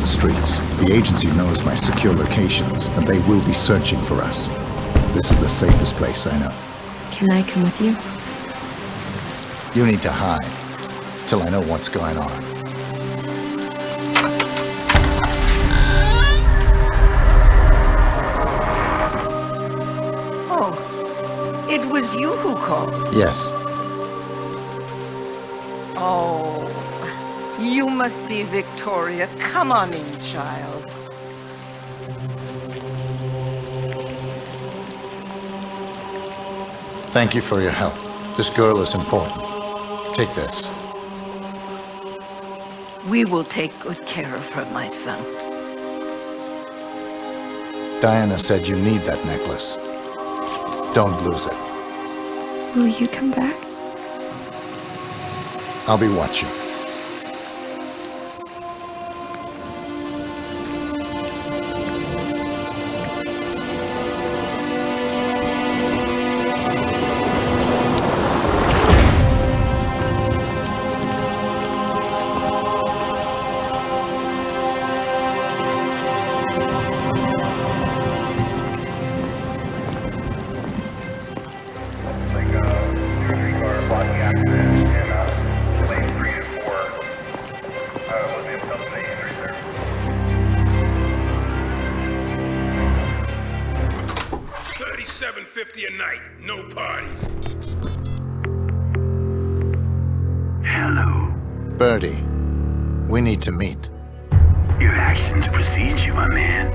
the streets. The agency knows my secure locations, and they will be searching for us. This is the safest place I know. Can I come with you? You need to hide, till I know what's going on. Oh, it was you who called? Yes. Oh, you must be Victoria. Come on in, child. Thank you for your help. This girl is important. Take this. We will take good care of her, my son. Diana said you need that necklace. Don't lose it. Will you come back? I'll be watching. $37.50 a night, no parties. Hello. Birdie, we need to meet. Your actions precede you, my man.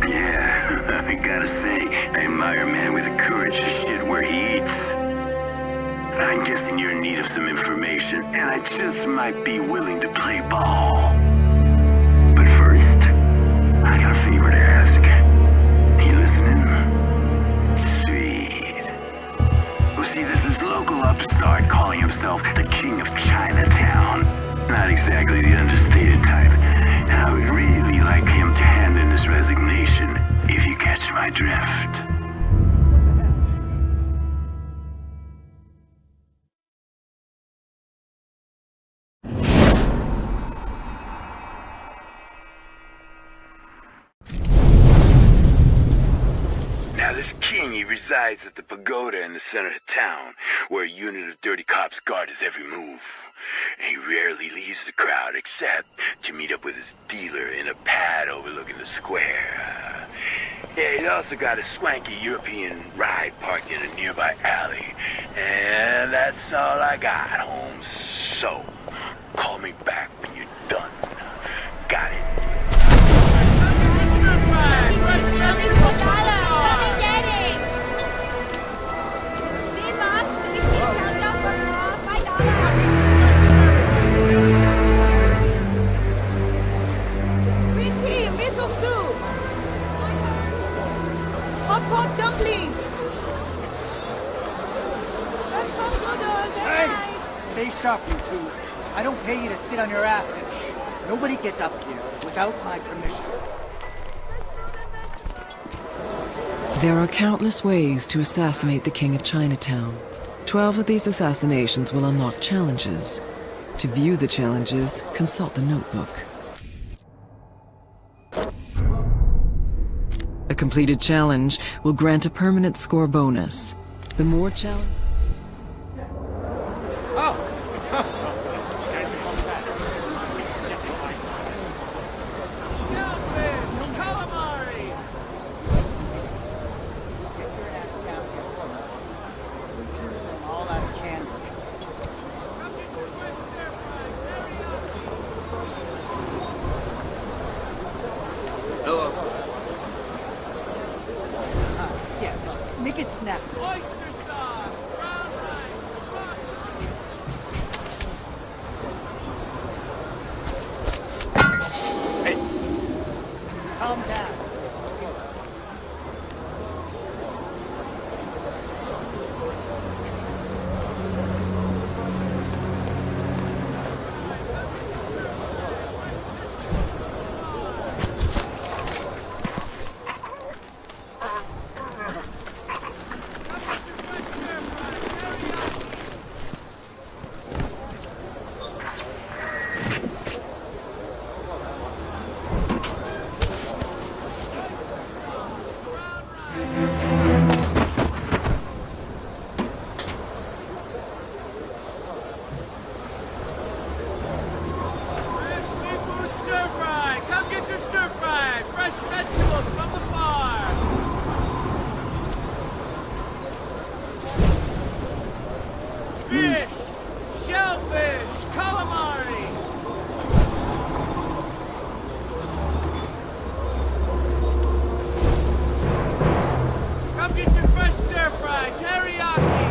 Yeah, I gotta say, I admire a man with the courage to shit where he eats. I'm guessing you're in need of some information, and I just might be willing to play ball. But first, I got a favor to ask. You listening? Sweet. Well, see, this is local upstart calling himself the King of Chinatown. Not exactly the understated type. I would really like him to hand in his resignation, if you catch my drift. Now this king, he resides at the pagoda in the center of town, where a unit of dirty cops guard his every move. And he rarely leaves the crowd except to meet up with his dealer in a pad overlooking the square. Yeah, he's also got a swanky European ride parked in a nearby alley. And that's all I got, Holmes. So, call me back when you're done. Got it. Stay sharp, you two. I don't pay you to sit on your asses. Nobody gets up here without my permission. There are countless ways to assassinate the King of Chinatown. 12 of these assassinations will unlock challenges. To view the challenges, consult the notebook. A completed challenge will grant a permanent score bonus. The more challenge... Make it snap. Oyster sauce, brown rice, Fish! Shellfish! Calamari! Come get your fresh stir fry, teriyaki!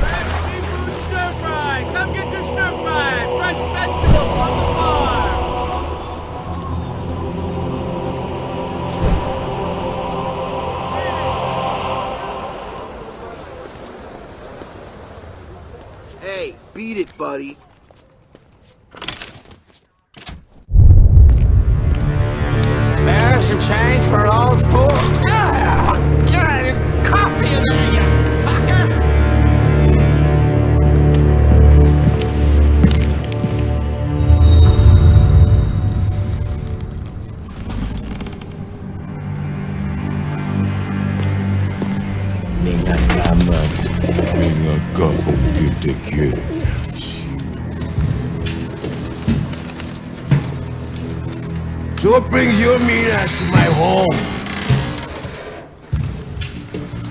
Fresh seafood stir fry! Come get your stir fry! Fresh vegetables from the farm! Hey, beat it, buddy. There's some change for an old fool. Ah, there's coffee in there, you fucker! Nigga got money. Nigga go get the kid. So what brings your mean ass to my home?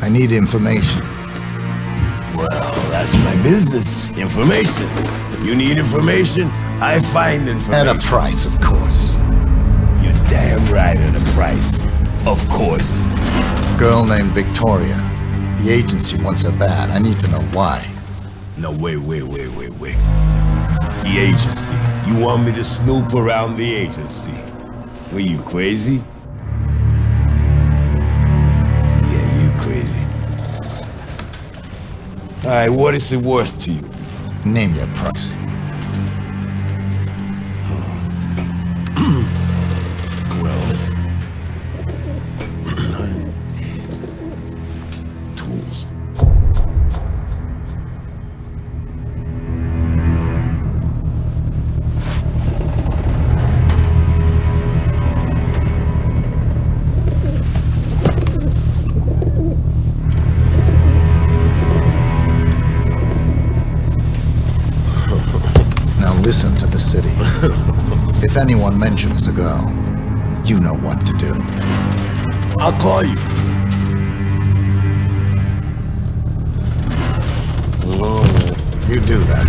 I need information. Well, that's my business. Information. You need information, I find information. At a price, of course. You're damn right at a price. Of course. Girl named Victoria. The agency wants her bad. I need to know why. No, wait. The agency. You want me to snoop around the agency? Were you crazy? Yeah, you crazy. Alright, what is it worth to you? Name your price. Well... tools. Listen to the city. If anyone mentions the girl, you know what to do. I'll call you. You do that.